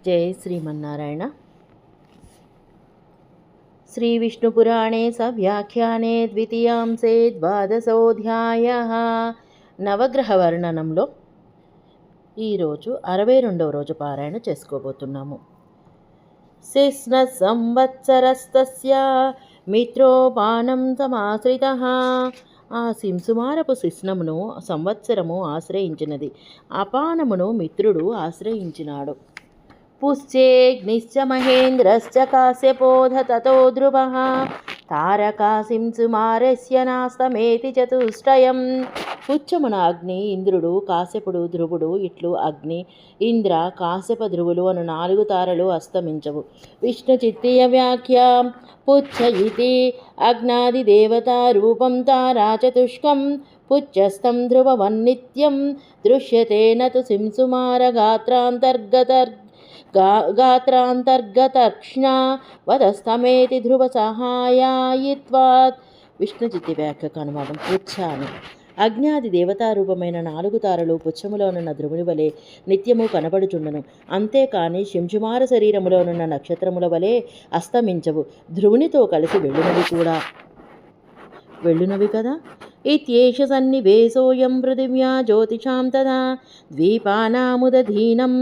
జై శ్రీమన్నారాయణ. శ్రీవిష్ణుపురాణే సవ్యాఖ్యానే ద్వితీయాంసే ద్వాదశోऽధ్యాయః. నవగ్రహ వర్ణనంలో ఈరోజు 62వ రోజు పారాయణ చేసుకోబోతున్నాము. శిస్న సంవత్సరస్తస్య మిత్రోపానం సమాశ్రితః. ఆ సింసుమారపు శిస్నమును సంవత్సరము ఆశ్రయించినది, అపానమును మిత్రుడు ఆశ్రయించినాడు. పుశ్చేగ్నిశ్చ మహేంద్రశ్చ కాశ్యపోధ తతో ధ్రువః. తారకాసింసుమారస్య నాస్తమేతి చతుష్టయం. పుచ్చమున అగ్ని, ఇంద్రుడు, కాశ్యపుడు, ధ్రువుడు ఇట్లు అగ్ని, ఇంద్ర, కాశ్యప, ధ్రువులు అను 4 తారలు అస్తమించవు. విష్ణు చిత్తీయ వ్యాఖ్య. పుచ్చ ఇతి అగ్నాదిదేవతా రూపం తారా చతుష్కం. పుచ్చస్థం ధ్రువవన్నిత్యం దృశ్యతే నతు సింసుమార గాత్రాంతర్గతర్క్ష్ణ వదస్తమేతి ధ్రువ సహాయాయిత్వాత్. విష్ణుచిత్తి వ్యాఖ్యకు అనువాదం. పుచ్చ అని అగ్నాది దేవతారూపమైన 4 తారలు పుచ్చములోనున్న ధ్రువుని వలె నిత్యము కనబడుచుండను. అంతేకాని శింశుమార శరీరములోనున్న నక్షత్రముల వలె అస్తమించవు, ధ్రువునితో కలిసి వెళ్ళునవి కదా. ఇత్యేష సన్నివేశోయం పృథివ్యా జ్యోతిషాం తదా ద్వీపానాముదధీనం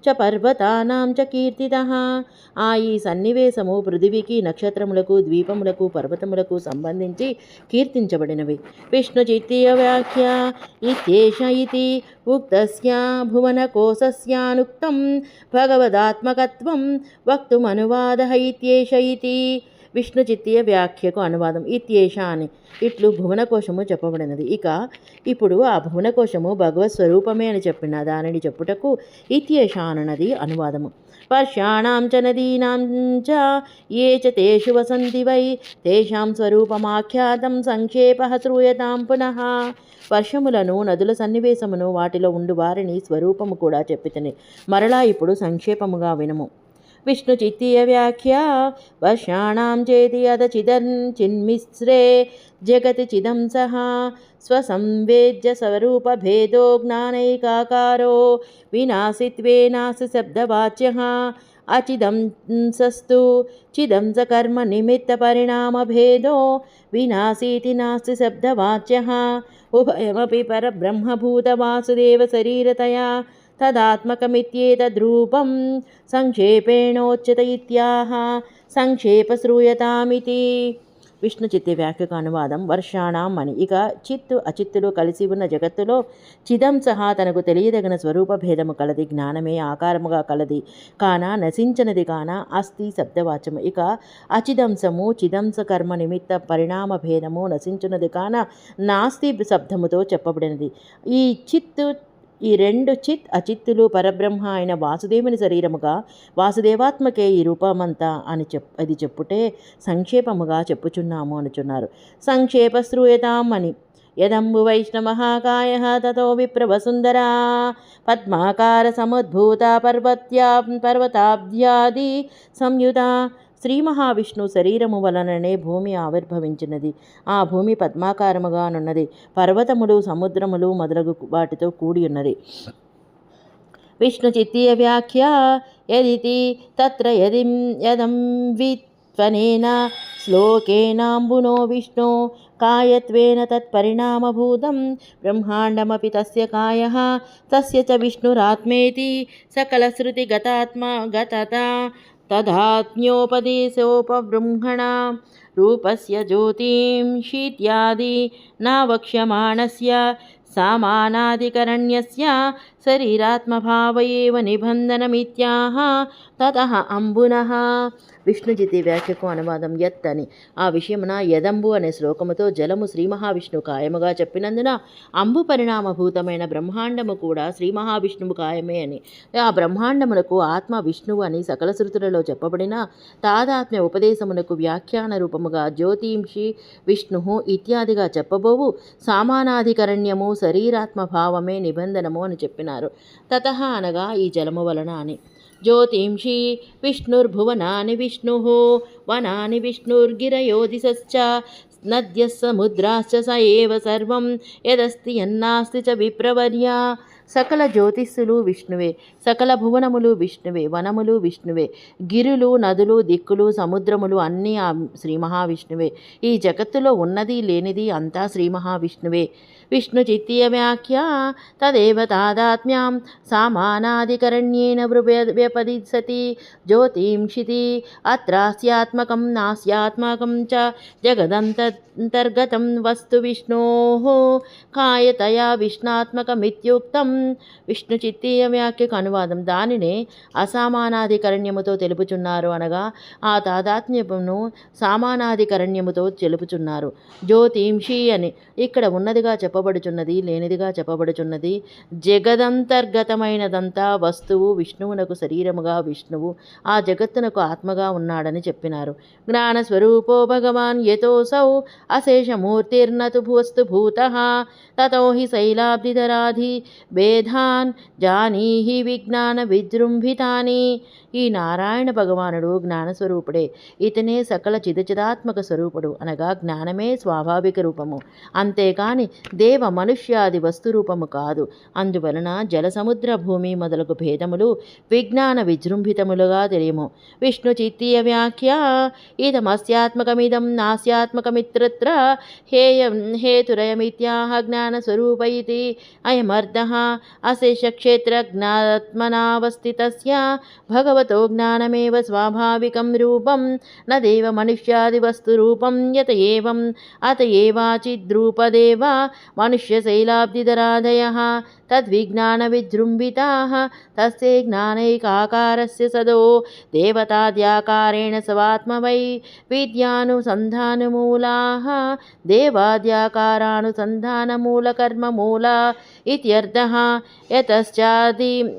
చ పర్వతానాం చ కీర్తితః. ఈ సన్నివేశము పృథివికి, నక్షత్రములకు, ద్వీపములకు, పర్వతములకు సంబంధించి కీర్తించబడినవి. విష్ణుచిత్తీయ వ్యాఖ్య. ఇత్యేష ఇతి ఉక్తస్య భువనకోశస్యానుక్తం భగవదాత్మకత్వం వక్తుమనువాదః. ఇత్యేష ఇతి విష్ణుచిత్తీయ వ్యాఖ్యకు అనువాదం. ఇత్యేష అని ఇట్లు భువనకోశము చెప్పబడినది. ఇప్పుడు ఆ భువనకోశము భగవత్ స్వరూపమే అని చెప్పిన దానిని చెప్పుటకు ఇత్యేష అన్నది అనువాదము. వర్షాణాం చ నదీనాం చ ఏ చ తేషు వసంతి వై తేషాం స్వరూపమాఖ్యాతం సంక్షేపః శ్రూయతాం పునః. వర్షములను, నదుల సన్నివేశమును, వాటిలో ఉండు వారిని స్వరూపము కూడా చెప్పితిని, మరలా ఇప్పుడు సంక్షేపముగా వినుము. విష్ణుచిత్తీయ వ్యాఖ్య. వర్షాణాం చేతి అద చిన్మిశ్రే జగతి చిదం సహ స్వసంవేద్య స్వరూపభేదో జ్ఞానైకాకారో వినాశిత్వేనాసి శబ్దవాచ్యః. అచిదంసస్తు చిదంస కర్మ నిమిత్త పరిణామభేదో వినాశీతి నాస్తి శబ్దవాచ్యః. ఉభయమపి పరబ్రహ్మభూత వాసుదేవ శరీరతయా తదాత్మకమిత్యేతద్రూపం సంక్షేపేణోచ్యత ఇత్యాహ. సంక్షేప శ్రూయతామితి. విష్ణుచిత్తి వ్యాఖ్యకు అనువాదం. వర్షాణం అని చిత్తు అచిత్తులు కలిసి ఉన్న జగత్తులో చిదంసహ తనకు తెలియదగిన స్వరూప భేదము కలది, జ్ఞానమే ఆకారముగా కలది కాన నశించనది కాన అస్తి శబ్దవాచము. అచిదంసము చిదంస కర్మ నిమిత్త పరిణామ భేదము నశించున్నది కాన నాస్తి శబ్దముతో చెప్పబడినది. ఈ 2 చిత్ అచిత్తులు పరబ్రహ్మ అయిన వాసుదేవుని శరీరముగా వాసుదేవాత్మకే ఈ రూపమంతా అని అది చెప్పుటే సంక్షేపముగా చెప్పుచున్నాము అనుచున్నారు. సంక్షేప శ్రూయతాం అని. యదంబు వైష్ణవకాయ తతో విప్రవసుందరా పద్మాకార సముద్భూత పర్వతాబ్ద్యాది సంయుత. శ్రీ మహావిష్ణు శరీరము వలననే భూమి ఆవిర్భవించినది. ఆ భూమి పద్మాకారముగానున్నది, పర్వతములు, సముద్రములు మొదలగు వాటితో కూడి ఉన్నది. విష్ణుచిత్తీయ వ్యాఖ్య. యదితి తత్ర యదంవిత్వనేన శ్లోకేనాంబునో విష్ణు కాయత్వేన తత్పరిణామభూతం బ్రహ్మాండమపి తస్య కాయః తస్య చ విష్ణురాత్మేతి సకలశ్రుతి గతత తదాత్మ్యోపదేశోపబృంహణ రూపస్య జ్యోతింషీత్యాది నావక్ష్యమాణస్య సామానాధికరణ్యస్య శరీరాత్మభావ ఏవ నిబంధనమిత్యాహ తతః అంబునః. విష్ణుచిత్తి వ్యాఖ్యకు అనువాదం. యత్ అని ఆ విషయమున యదంబు అనే శ్లోకముతో జలము శ్రీ మహావిష్ణు కాయముగా చెప్పినందున అంబు పరిణామభూతమైన బ్రహ్మాండము కూడా శ్రీ మహావిష్ణువు కాయమే అని, ఆ బ్రహ్మాండమునకు ఆత్మ విష్ణువు అని సకల శృతులలో చెప్పబడిన తాదాత్మ్య ఉపదేశమునకు వ్యాఖ్యాన రూపముగా జ్యోతింషి విష్ణు ఇత్యాదిగా చెప్పబోవు సామానాధికరణ్యము శరీరాత్మభావమే నిబంధనము అని చెప్పినారు. తతః అనగా ఈ జలము వలన అని. జ్యోతింషి విష్ణుర్భువనాని విష్ణుః వనాని విష్ణుర్గిరయో దిశశ్చ నద్యः సముద్రాశ్చ స ఏవ సర్వం యదస్తి యన్నాస్తి చ విప్రవర్య. సకల జ్యోతిస్సులు విష్ణువే, సకల భువనములు విష్ణువే, వనములు విష్ణువే, గిరులు నదులు దిక్కులు సముద్రములు అన్నీ ఆ శ్రీ మహావిష్ణువే. ఈ జగత్తులో ఉన్నది లేనిది అంతా శ్రీ మహావిష్ణువే. విష్ణుచిత్తీయ వ్యాఖ్యా తదేవ తాదాత్మ్యాం సామానాధికరణ్యేన వ్యపదిశతి జ్యోతింషితి అత్రాస్యాత్మకం నాస్యాత్మకం చ జగదంతర్గతం వస్తు విష్ణోః కాయతయా విష్ణాత్మకమిత్యుక్తం. విష్ణుచిత్తీయ వ్యాఖ్యకు అనువాదం. దానినే అసమానాధికరణ్యముతో తెలుపుచున్నారు అనగా ఆ తాదాత్మ్యమును సమానాధికరణ్యముతో తెలుపుచున్నారు. జ్యోతింషి అని ఇక్కడ ఉన్నదిగా చెప్పబడుచున్నది, లేనిదిగా చెప్పబడుచున్నది. జగదంతర్గతమైనదంతా వస్తువు విష్ణువునకు శరీరముగా విష్ణువు ఆ జగత్తునకు ఆత్మగా ఉన్నాడని చెప్పినారు. జ్ఞానస్వరూపో భగవాన్ యతోసౌ అశేషమూర్తిర్నతు వస్తు భూతః తతో హి శైలాబ్ధిధరాధి భేదాన్ జానీహి విజ్ఞాన విజృంభితాని. ఈ నారాయణ భగవానుడు జ్ఞానస్వరూపుడే. ఇతనే సకల చిదచిదాత్మక స్వరూపుడు అనగా జ్ఞానమే స్వాభావిక రూపము, అంతేకాని దేవ మనుష్యాది వస్తురూపము కాదు. అందువలన జల సముద్ర భూమి మొదలగు భేదములు విజ్ఞాన విజృంభితములుగా తెలియము. విష్ణు చిత్తీయ వ్యాఖ్య ఇదమస్యాత్మకమిదం నాస్యాత్మకమిత్రత్ర హేతురయమిత్యాహ జ్ఞానస్వరూప ఇతి అయమర్థః. అశేషక్షేత్రజ్ఞాత్మనావస్థితస్య భగవతో జ్ఞానమేవ స్వాభావికం రూపం న దేవ మనుష్యాది వస్తురూపం యత ఏవం అత ఏవాచిద్రూపదేవ మనుష్యశైలాబ్ధిధరాదయః తద్విజ్ఞాన విజృంభితాః తస్య జ్ఞానైకాకారస్య సదో దేవతాద్యాకారేణ స్వాత్మవై విద్యానుసంధానమూలాః దేవాద్యాకారానుసంధానమూలకర్మమూలా ఇత్యర్థః.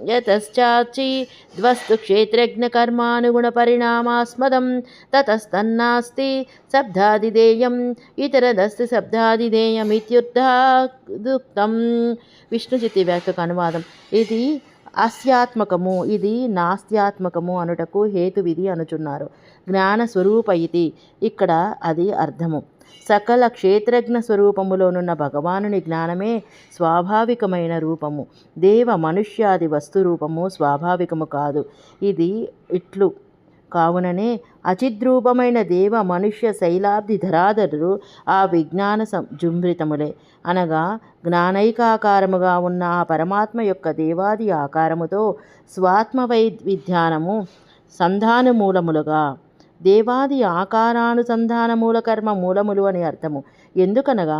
యతశ్చాచిద్వస్తు క్షేత్రజ్ఞకర్మానుగుణపరిణామాస్మదం తతస్తన్నాస్తి శబ్దాదిదేయం ఇతరదస్తి శబ్దాదిదేయమిత్యుక్తం. విష్ణుచిత్తి వ్యాఖ్యకు అనువాదం. ఇది అస్యాత్మకము, ఇది నాస్త్యాత్మకము అనుటకు హేతువిధి అనుచున్నారు. జ్ఞానస్వరూప ఇది ఇక్కడ అది అర్థము. సకల క్షేత్రజ్ఞ స్వరూపములోనున్న భగవానుని జ్ఞానమే స్వాభావికమైన రూపము. దేవ మనుష్యాది వస్తురూపము స్వాభావికము కాదు. ఇది ఇట్లు కావుననే అచిద్రూపమైన దేవ మనుష్య శైలాబ్ది ధరాధరులు ఆ విజ్ఞాన జృంభితములే అనగా జ్ఞానైకాకారముగా ఉన్న ఆ పరమాత్మ యొక్క దేవాది ఆకారముతో స్వాత్మవై విజ్ఞానము సంధానమూలములుగా దేవాది ఆకారానుసంధానమూల కర్మ మూలములు అని అర్థము. ఎందుకనగా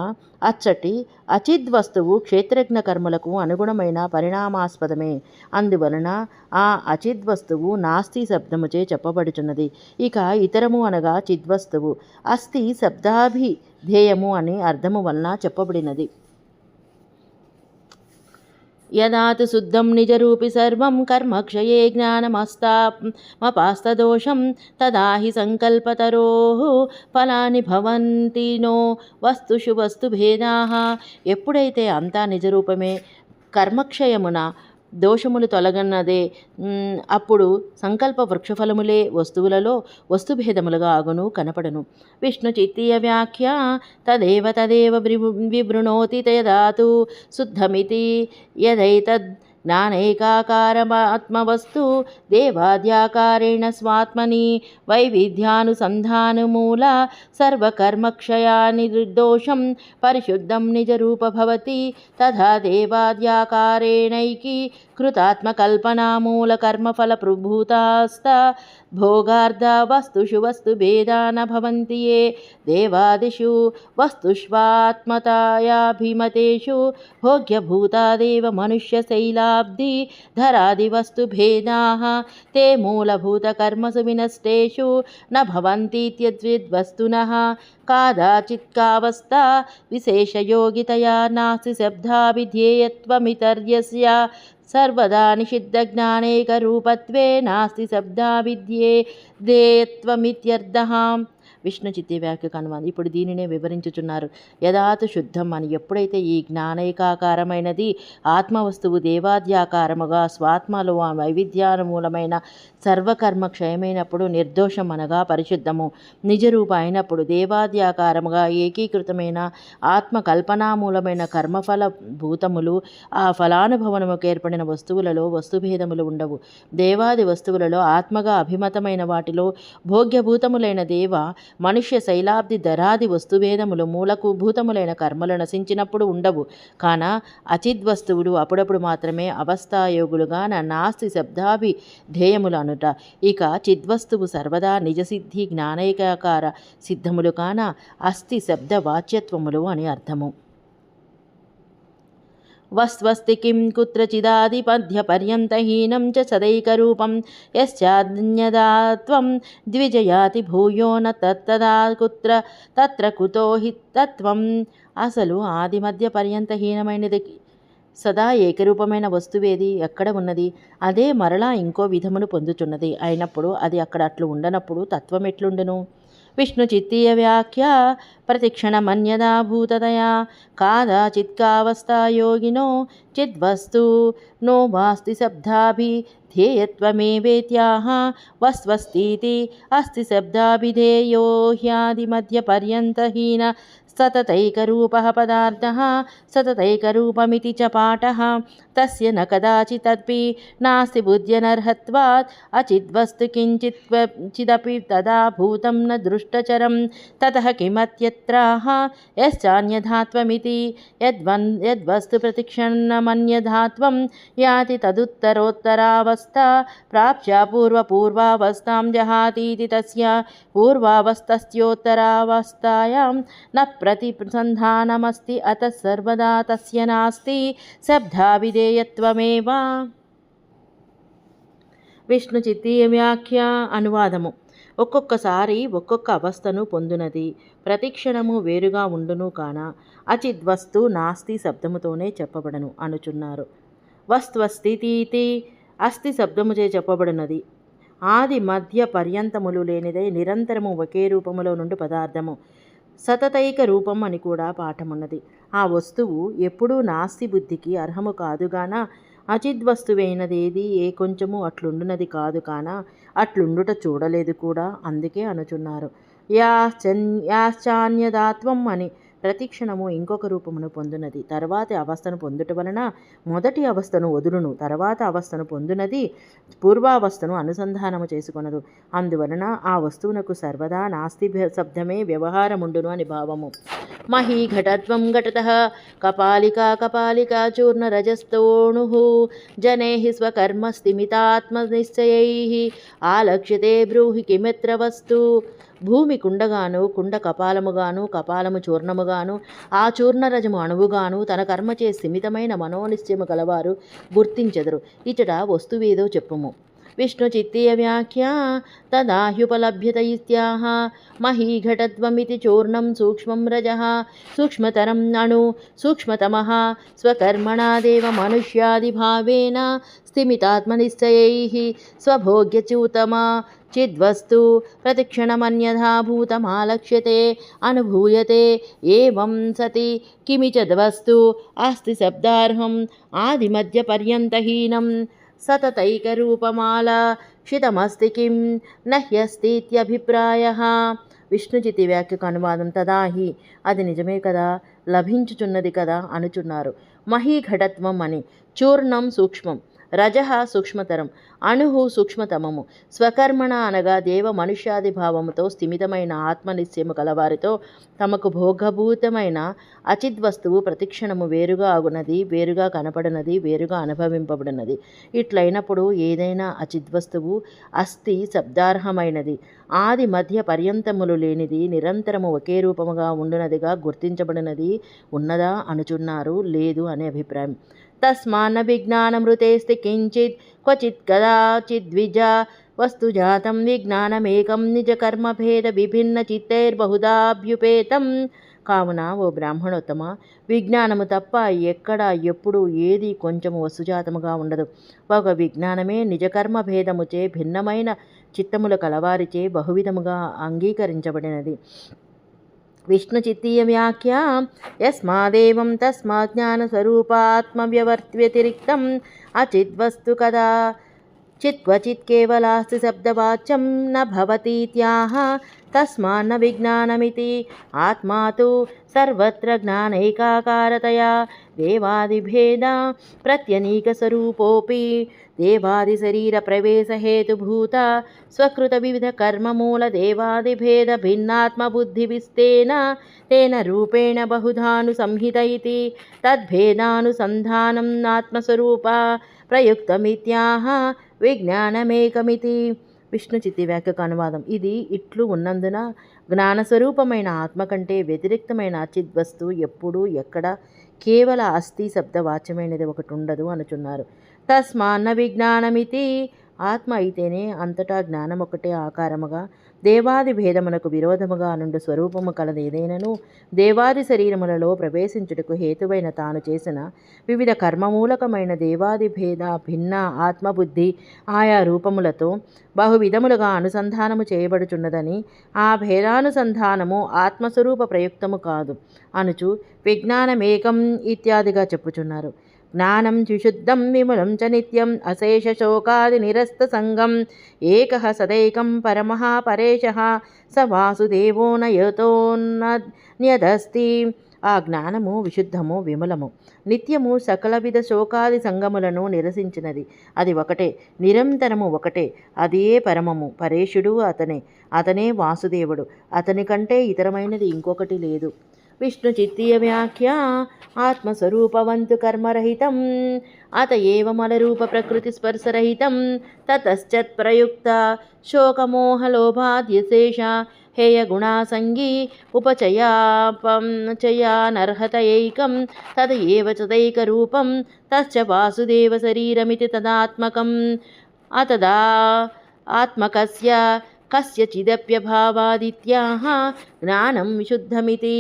అచ్చటి అచిద్వస్తువు క్షేత్రజ్ఞ కర్మలకు అనుగుణమైన పరిణామాస్పదమే. అందువలన ఆ అచిద్వస్తువు నాస్తి శబ్దముచే చెప్పబడుచున్నది. ఇక ఇతరము అనగా చిద్వస్తువు అస్తి శబ్దాభిధేయము అని అర్థము వలన చెప్పబడినది. యదాతు శుద్ధం నిజరూపి సర్వం కర్మక్షయే జ్ఞానమస్తామపాస్తదోషం తదా హి సంకల్పతరోః ఫలాని భవంతి నో వస్తుషు వస్తుభేదాః. ఎప్పుడైతే అంతా నిజరూపమే కర్మక్షయమున దోషములు తొలగన్నదే అప్పుడు సంకల్ప వృక్షఫలములే వస్తువులలో వస్తుభేదములుగా అగును కనపడను. విష్ణు చిత్తీయ వ్యాఖ్య తదేవ వివృణోతి యదాతు శుద్ధమితి యదైతద్ జ్ఞానైకాకారమాత్మవస్తు దేవాద్యాకారేణ స్వాత్మని వైవిధ్యానుసంధానమూల సర్వకర్మక్షయా నిర్దోషం పరిశుద్ధం నిజరూప భవతి. తథా దేవాద్యాకారేణైకి కృతాత్మకల్పనామూల కర్మఫల ప్రభూతాస్త భోగార్థ వస్తుషు వస్తుభేదా న భవంతి యే దేవాదిషు వస్తుష్వాత్మతాయాభిమతేషు భోగ్యభూతాదేవ మనుష్యశైలాబ్ధి ధరాదివస్తుభేదాః తే మూలభూతకర్మసు వినష్టేషు న భవంतीत्यద్విద్వస్తునః. కాదాచిత్కావస్థా విశేషయోగితయా నాస్తి శబ్దాభిధేయత్వమితర్యస్య సర్వదా నిషిద్ధజ్ఞానైకరూపత్వే నాస్తి శబ్దాభిధేయత్వమిత్యర్థః. విష్ణు చిత్తి వ్యాఖ్యకు అనువాదం. ఇప్పుడు దీనినే వివరించుచున్నారు. యథాతు శుద్ధం అని. ఎప్పుడైతే ఈ జ్ఞానైకాకారమైనది ఆత్మవస్తువు దేవాద్యాకారముగా స్వాత్మలో ఆ వైవిధ్యానుమూలమైన సర్వకర్మ క్షయమైనప్పుడు నిర్దోషం అనగా పరిశుద్ధము నిజరూప అయినప్పుడు దేవాద్యాకారముగా ఏకీకృతమైన ఆత్మ కల్పనామూలమైన కర్మఫల భూతములు ఆ ఫలానుభవనముకు ఏర్పడిన వస్తువులలో వస్తుభేదములు ఉండవు. దేవాది వస్తువులలో ఆత్మగా అభిమతమైన వాటిలో భోగ్యభూతములైన దేవ మనుష్య శైలాబ్ది ధరాది వస్తుభేదములు మూలకు భూతములైన కర్మలు నశించినప్పుడు ఉండవు. కాన అచిద్వస్తువులు అప్పుడప్పుడు మాత్రమే అవస్థాయోగులుగా నాస్తి శబ్దాభి ధ్యేయములు అనుట. ఇక చిద్వస్తువు సర్వదా నిజసిద్ధి జ్ఞానైకాకార సిద్ధములు కాన అస్థి శబ్ద వాచ్యత్వములు అని అర్థము. వస్వస్తి కిం కుత్రచిదాధిపధ్యపర్యంతహీనం చ సదైకరూపం యశ్చాన్యదాత్వం ద్విజయాతి భూయో న తత్తదా కుత్ర తత్ర కుతో హి తత్వం. అసలు ఆది మధ్య పర్యంతహీనమైనది సదా ఏకరూపమైన వస్తువేది ఎక్కడ ఉన్నది? అదే మరలా ఇంకో విధమును పొందుచున్నది అయినప్పుడు అది అక్కడ అట్లు ఉండనప్పుడు తత్వం ఎట్లుండును? విష్ణు చిత్తీయ వ్యాఖ్య ప్రతిక్షణమన్యదా భూతదయా కాదాచిత్కావస్థాయోగినో చిద్వస్తు నో వాస్తి శబ్దాభి ధ్యేయత్వమేవేత్యాహ వస్వస్तीति అస్తి శబ్దాభిధేయో హ్యాదిమధ్యపర్యంతహీన సతతైకరూపః పదార్థః సతతైకరూపమితి చ పాఠః తస్య న కదాచిదపి నాస్తి బుద్ధ్యనర్హత్వాత్ అచిద్వస్తు కించిదపి తదా భూతం న దృష్టచరం తతః కిమత్యత్రాహ యశ్చాన్యధాత్వమితి యద్వస్తు ప్రతిక్షణమన్యధాత్వం యాతి తదుత్తరోత్తరావస్థా ప్రాప్య పూర్వపూర్వావస్థాం జహాతీతి తస్య పూర్వావస్థస్యోత్తరావస్థాయాం న ప్రతిసంధానమస్తి అత సర్వదా తస్య నాస్తి శబ్దావిధేయత్వమేవ. విష్ణు చిత్తీయ వ్యాఖ్య అనువాదము. ఒక్కొక్కసారి ఒక్కొక్క అవస్థను పొందునది, ప్రతిక్షణము వేరుగా ఉండును కాన అచిద్వస్తు నాస్తి శబ్దముతోనే చెప్పబడను అనుచున్నారు. వస్త్వస్థితి అస్థి శబ్దముచే చెప్పబడినది ఆది మధ్య పర్యంతములు లేనిదై నిరంతరము ఒకే రూపములో నుండి పదార్థము. సతతైక రూపం అని కూడా పాఠమున్నది. ఆ వస్తువు ఎప్పుడూ నాస్తి బుద్ధికి అర్హము కాదుగాన అచిద్వస్తువైనదేది ఏ కొంచెము అట్లుండునది కాదు కాన అట్లుండుట చూడలేదు కూడా. అందుకే అనుచున్నారు. యాశ్చాన్యదాత్వం అని. ప్రతిక్షణము ఇంకొక రూపమును పొందునది, తర్వాతి అవస్థను పొందుట వలన మొదటి అవస్థను వదులును, తర్వాత అవస్థను పొందునది పూర్వావస్థను అనుసంధానము చేసుకొనదు. అందువలన ఆ వస్తువునకు సర్వదా నాస్తి శబ్దమే వ్యవహారముండును అని భావము. మహీ ఘటత్వం ఘటతః కపాలికా కపాలికా చూర్ణ రజస్తోణు జనైః స్వకర్మస్థిమితాత్మనిశ్చయైః ఆలక్ష్యతే బ్రూహి కిమిత్ర వస్తు. భూమి కుండగాను, కుండ కపాలముగాను, కపాలము చూర్ణముగాను, ఆ చూర్ణరజము అణువుగాను తన కర్మచే స్థిమితమైన మనోనిశ్చయము గలవారు గుర్తించెదరు. ఇచట వస్తువేదో చెప్పుము. విష్ణు చిత్తీయ వ్యాఖ్య తదాహ్యుపలభ్యత ఇత్యాహ. మహీఘటత్వమితి చూర్ణం సూక్ష్మం రజః సూక్ష్మతరం అణు సూక్ష్మతమః స్వకర్మణాదేవ మనుష్యాదిభావేన స్థిమితాత్మనిశ్చయైః స్వభోగ్యచ్యుతమా చిద్వస్తు ప్రతిక్షణమన్యథా భూతమాలక్ష్యతే అనుభూయతే. ఏవం సతి కిమిచద్వస్తు అస్తి శబ్దార్హం ఆదిమధ్య పర్యంతహీనం సతతైకరూపమాలక్షితమస్తి కిం నహ్యస్తిత్యభిప్రాయః. విష్ణుచితి వ్యాఖ్యకు అనువాదం. తదాహి అది నిజమే కదా, లభించుచున్నది కదా అనుచున్నారు. మహీఘటత్వం అని. చూర్ణం సూక్ష్మం, రజః సూక్ష్మతరం, అణువు సూక్ష్మతమము. స్వకర్మణ అనగా దేవ మనుష్యాది భావముతో స్థిమితమైన ఆత్మనిశ్చయము కలవారితో తమకు భోగభూతమైన అచిద్వస్తువు ప్రతిక్షణము వేరుగా అగునది, వేరుగా కనపడినది, వేరుగా అనుభవింపబడినది. ఇట్లయినప్పుడు ఏదైనా అచిద్వస్తువు అస్థి శబ్దార్హమైనది, ఆది మధ్య పర్యంతములు లేనిది, నిరంతరము ఒకే రూపముగా ఉండునదిగా గుర్తించబడినది ఉన్నదా అనుచున్నారు. లేదు అనే అభిప్రాయం. తస్మాన్న విజ్ఞానమృతేస్తి కించిత్ క్వచిత్ కదాచిద్విజ వస్తుజాతం విజ్ఞానమేకం నిజకర్మభేద విభిన్న చిత్తైర్బహుధాభ్యుపేతం కావున ఓ బ్రాహ్మణోత్తమ, విజ్ఞానము తప్ప ఎక్కడ ఎప్పుడు ఏది కొంచెము వస్తుజాతముగా ఉండదు. ఒక విజ్ఞానమే నిజకర్మ భేదముచే భిన్నమైన చిత్తముల కలవారిచే బహువిధముగా అంగీకరించబడినది. విష్ణు చిత్తీయ వ్యాఖ్య యస్మాదేవం తస్మాత్ జ్ఞానస్వరూపాత్మవ్యతిరిక్తం అచిద్వస్తు కదా చిత్క్వచిత్ కేవలాస్తి శబ్దవాచ్యం న భవతీత్యాహ తస్మాన్న విజ్ఞానమితి. ఆత్మా తు సర్వత్ర జ్ఞానైకాకారతయా దేవాదిభేద ప్రత్యనీకస్వరూపోపి దేవాదిశరీరప్రవేశహేతుభూత స్వకృత వివిధ కర్మమూల దేవాదిభేద భిన్నాత్మబుద్ధివిస్తేన తేన రూపేణ బహుధానుసంహిత ఇతి తద్భేదానుసంధానం ఆత్మస్వరూప ప్రయుక్తమిత్యాహ విజ్ఞానమేకమితి. విష్ణు చిత్తి వ్యాఖ్యకు అనువాదం. ఇది ఇట్లు ఉన్నందున జ్ఞానస్వరూపమైన ఆత్మ కంటే వ్యతిరిక్తమైన చిద్వస్తు ఎప్పుడు ఎక్కడ కేవల అస్థి శబ్దవాచ్యమైనది ఒకటి ఉండదు అనుచున్నారు. తస్మాన్న విజ్ఞానమితి. ఆత్మ అయితేనే అంతటా జ్ఞానం ఒకటే ఆకారముగా దేవాది భేదమునకు విరోధముగా నుండి స్వరూపము కలదేదైనను దేవాది శరీరములలో ప్రవేశించుటకు హేతువైన తాను చేసిన వివిధ కర్మమూలకమైన దేవాది భేద భిన్న ఆత్మబుద్ధి ఆయా రూపములతో బహువిధములుగా అనుసంధానము చేయబడుచున్నదని ఆ భేదానుసంధానము ఆత్మస్వరూప ప్రయుక్తము కాదు అనుచు విజ్ఞానమేకం ఇత్యాదిగా చెప్పుచున్నారు. జ్ఞానం విశుద్ధం విమలం చ నిత్యం అశేష శోకాది నిరస్త సంగం ఏకః సదైకం పరమః పరేశః స వాసుదేవో నయతోన్యదస్తి. ఆ జ్ఞానము విశుద్ధము విమలము నిత్యము సకలవిధ శోకాది సంగములను నిరసించినది. అది ఒకటే, నిరంతరము ఒకటే. అదే పరమము, పరేశుడు అతనే వాసుదేవుడు. అతని కంటే ఇతరమైనది ఇంకొకటి లేదు. విష్ణు చిత్తీయ వ్యాఖ్య ఆత్మస్వరూపవంతు కర్మరహితం అత ఏవ మలరూప ప్రకృతి స్పర్శరహితం తతశ్చత్ ప్రయుక్త శోకమోహలోభాద్యశేష హేయగుణాసంగీ ఉపచయానర్హతయైకం తద ఏవ చదైకరూపం తశ్చ వాసుదేవ శరీరమితి తదాత్మకం అతదా ఆత్మకస్య కస్యచిదప్యభావాదిత్యాహ జ్ఞానం విశుద్ధమితి.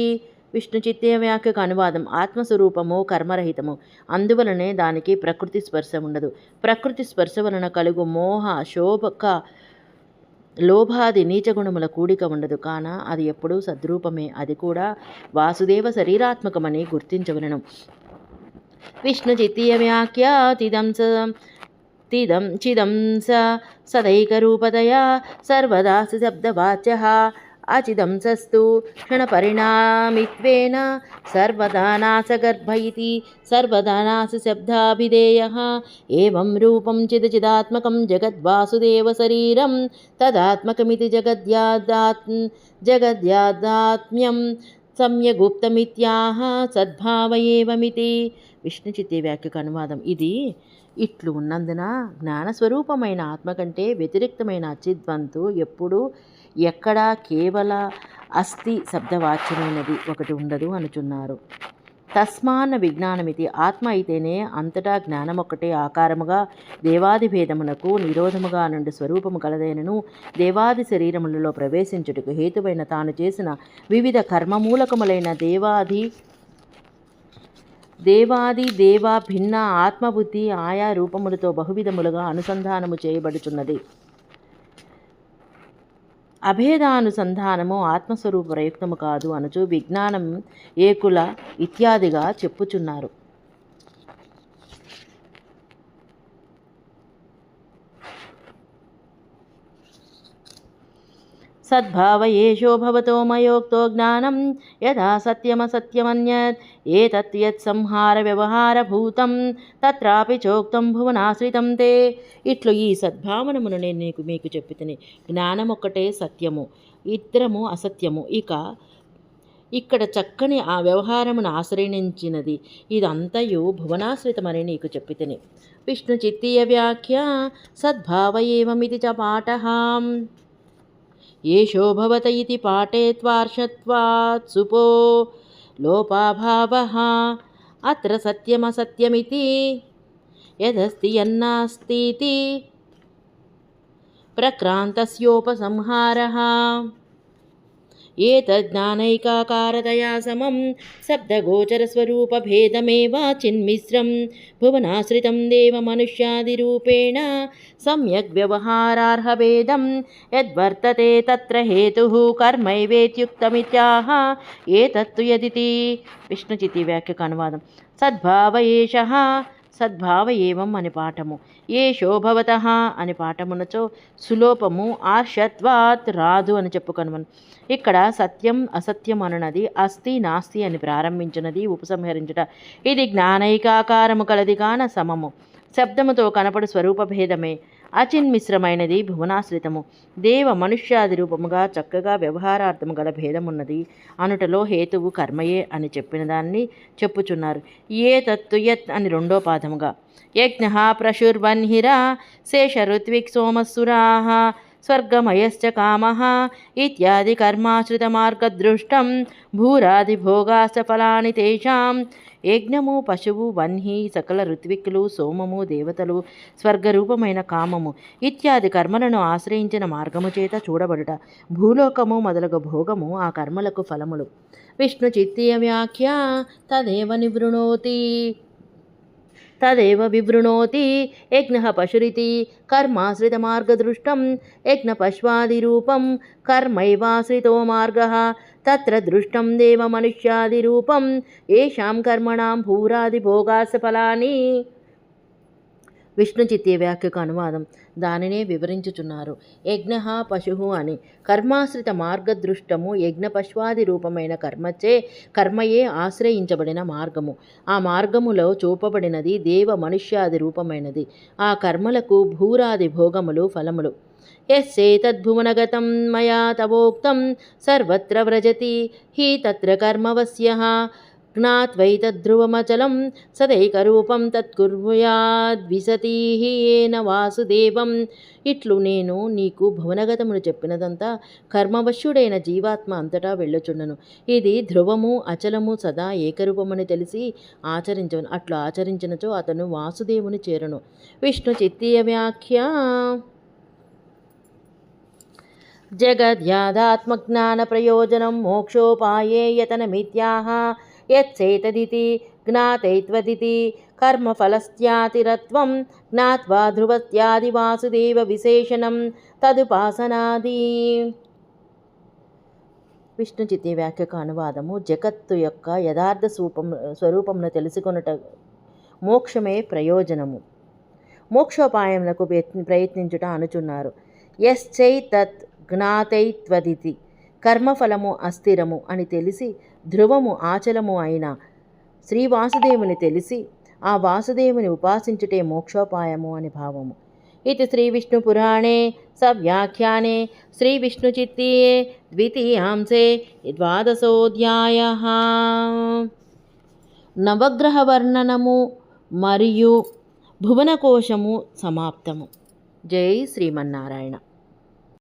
విష్ణు చిత్తీయ వ్యాఖ్యకు అనువాదం. ఆత్మస్వరూపము కర్మరహితము, అందువలనే దానికి ప్రకృతి స్పర్శ ఉండదు. ప్రకృతి స్పర్శ వలన కలుగు మోహ శోభక లోభాది నీచగుణముల కూడిక ఉండదు. కాన అది ఎప్పుడూ సద్రూపమే. అది కూడా వాసుదేవ శరీరాత్మకమని గుర్తించవలను. విష్ణు చిత్తీయ వ్యాఖ్య చిదం సదైకరూపతయా సర్వదాసి శబ్దవాచ్యః అచిదంసస్తు క్షణపరిణామిత్వేన సర్వదా నాశగర్భ ఇతి సర్వదా నాశ శబ్దాభిధేయః. ఏవం రూపం చిదచిదాత్మకం జగద్వాసుదేవ శరీరం తదాత్మకమితి జగద్యాదాత్మ్యం సమ్యగుప్తమిత్యాహ సద్భావ ఏవమితి. విష్ణు చిత్తి వ్యాఖ్యకు అనువాదం. ఇది ఇట్లు ఉన్నందున జ్ఞానస్వరూపమైన ఆత్మ కంటే వ్యతిరిక్తమైన అచిద్వంతు ఎప్పుడు ఎక్కడా కేవల అస్థి శబ్దవాచ్యమైనది ఒకటి ఉండదు అనుచున్నారు. తస్మాన్న విజ్ఞానమితి. ఆత్మ అయితేనే అంతటా జ్ఞానమొక్కటే ఆకారముగా దేవాది భేదమునకు నిరోధముగా నుండి స్వరూపము కలదైనను దేవాది శరీరములలో ప్రవేశించుటకు హేతువైన తాను చేసిన వివిధ కర్మమూలకములైన దేవాది భిన్న ఆత్మబుద్ధి ఆయా రూపములతో బహువిధములుగా అనుసంధానము చేయబడుచున్నది. అభేదానుసంధానము ఆత్మస్వరూప ప్రయుక్తము కాదు అనుచు విజ్ఞానం ఏకుల ఇత్యాదిగా చెప్పుచున్నారు. సద్భావ ఏషో భవతో మయోక్తో జ్ఞానం యథా సత్యమసత్యమన్యత్ ఏతత్ యత్ సంహార వ్యవహారభూతం తత్రాపి చోక్తం భువనాశ్రితం తే. ఇట్లు ఈ సద్భావనమును నేను మీకు చెప్పితిని. జ్ఞానం ఒక్కటే సత్యము, ఇతరము అసత్యము. ఇక్కడ చక్కని ఆ వ్యవహారమును ఆశ్రయించినది ఇదంతయు భువనాశ్రితమని నీకు చెప్పితిని. విష్ణు చిత్తీయ వ్యాఖ్య సద్భావ ఏవమితి చ పాఠః ఏషో భవత ఇతి పాఠే త్వార్షత్వాత్ సుపో లోపాభావః అత్ర సత్యమసత్యమితి యదస్తి యన్నాస్తితి ప్రక్రాంతస్యోపసంహారః. ఏతజ్ఞానైకాకారతయా సమం శబ్దగోచరస్వరూపభేదమేవ చిన్మిశ్రం భువనాశ్రితం దేవమనుష్యాదిరూపేణ సమ్యక్ వ్యవహారార్హభేదం యద్వర్తతే తత్ర హేతుః కర్మైవేత్యుక్తమిత్యాహ ఏతత్తు యదితి. విష్ణుచితి వ్యాఖ్యకు అనువాదం. సద్భావ ఏషః సద్భావ ఏవం అని పాఠము, ఏషో భవతః అని పాఠమునచో సులోపము ఆర్షత్వాత్ రాదు అని చెప్పుకొనమను. ఇక్కడ సత్యం అసత్యం అనున్నది అస్తి నాస్తి అని ప్రారంభించినది ఉపసంహరించుట. ఇది జ్ఞానైకాకారము కలది కాన సమము, శబ్దముతో కనపడు స్వరూపభేదమే, అచిన్మిశ్రమైనది, భువనాశ్రితము, దేవ మనుష్యాది రూపముగా చక్కగా వ్యవహారార్థము గల భేదమున్నది అనుటలో హేతువు కర్మయే అని చెప్పిన దాన్ని చెప్పుచున్నారు. ఏ తత్తు యత్ అని రెండో పాదముగా. యజ్ఞ ప్రశుర్వన్హిరా శేష ఋత్విక్ సోమసురాః స్వర్గమయశ్చ కామః ఇత్యాది కర్మాశ్రితమార్గదృష్టం భూరాదిభోగాశ్చ ఫలాని తేషాం. యజ్ఞము, పశువు, వన్హి, సకల ఋత్విక్కులు, సోమము, దేవతలు, స్వర్గరూపమైన కామము ఇత్యాది కర్మలను ఆశ్రయించిన మార్గము చేత చూడబడుట, భూలోకము మొదలగు భోగము ఆ కర్మలకు ఫలములు. విష్ణు చిత్తీయ వ్యాఖ్య తదేవ వివృణోతి యజ్ఞ పశురితి కర్మాశ్రితమార్గదృష్టం యజ్ఞపశ్వాదిరూపం కర్మైవాశ్రితో మార్గః తత్ర దృష్టం దేవమనుష్యాదిరూపం ఏషాం కర్మణాం భూరాదిభోగాస్ ఫలాని. విష్ణుచిత్తి వ్యాఖ్యకు అనువాదం. దానినే వివరించుచున్నారు. యజ్ఞ పశు అని కర్మాశ్రిత మార్గదృష్టము యజ్ఞపశ్వాది రూపమైన కర్మయే ఆశ్రయించబడిన మార్గము. ఆ మార్గములో చూపబడినది దేవ మనుష్యాది రూపమైనది. ఆ కర్మలకు భూరాది భోగములు ఫలములు. యస్యేతద్భువనగతం మయా తవోక్తం సర్వత్ర వ్రజతి హి తత్ర కర్మవస్యః జ్ఞాత్వైతద్ధ్రువమచలం సదైకరూపం తత్కుర్యాద్విశతి ఏన వాసుదేవం. ఇట్లు నేను నీకు భువనగతమును చెప్పినదంతా కర్మవశ్యుడైన జీవాత్మ అంతటా వెళ్ళుచుండను. ఇది ధ్రువము అచలము సదా ఏకరూపమని తెలిసి ఆచరించవను. అట్లు ఆచరించినచో అతను వాసుదేవుని చేరును. విష్ణు చిత్తీయ వ్యాఖ్య. జగద్యాదాత్మజ్ఞాన ప్రయోజనం మోక్షోపాయే యతనమిత్యాహ యచ్చేతదితి జ్ఞాతైత్వదితి కర్మఫలస్యాతిరత్వం జ్ఞాత్వా ధ్రువత్యాది వాసుదేవ విశేషణం తదుపాసనాది. విష్ణుచిత్తి వ్యాఖ్యకు అనువాదము. జగత్తు యొక్క యథార్థ స్వరూపమును తెలుసుకొనుట మోక్షమే ప్రయోజనము, మోక్షోపాయములకు ప్రయత్నించుట అనుచున్నారు. యశ్చైతత్ జ్ఞాతైత్వదితి కర్మఫలము అస్థిరము అని తెలిసి ధ్రువము ఆచలము అయిన శ్రీవాసుదేవుని తెలిసి ఆ వాసుదేవుని ఉపాసించుటే మోక్షోపాయము అని భావము. ఇది శ్రీ విష్ణు పురాణే సవ్యాఖ్యానే శ్రీ విష్ణుచిత్తీయే ద్వితీయాంశే 12వ అధ్యాయః. నవగ్రహ వర్ణనము మరియు భువనకోశము సమాప్తము. జై శ్రీమన్నారాయణ.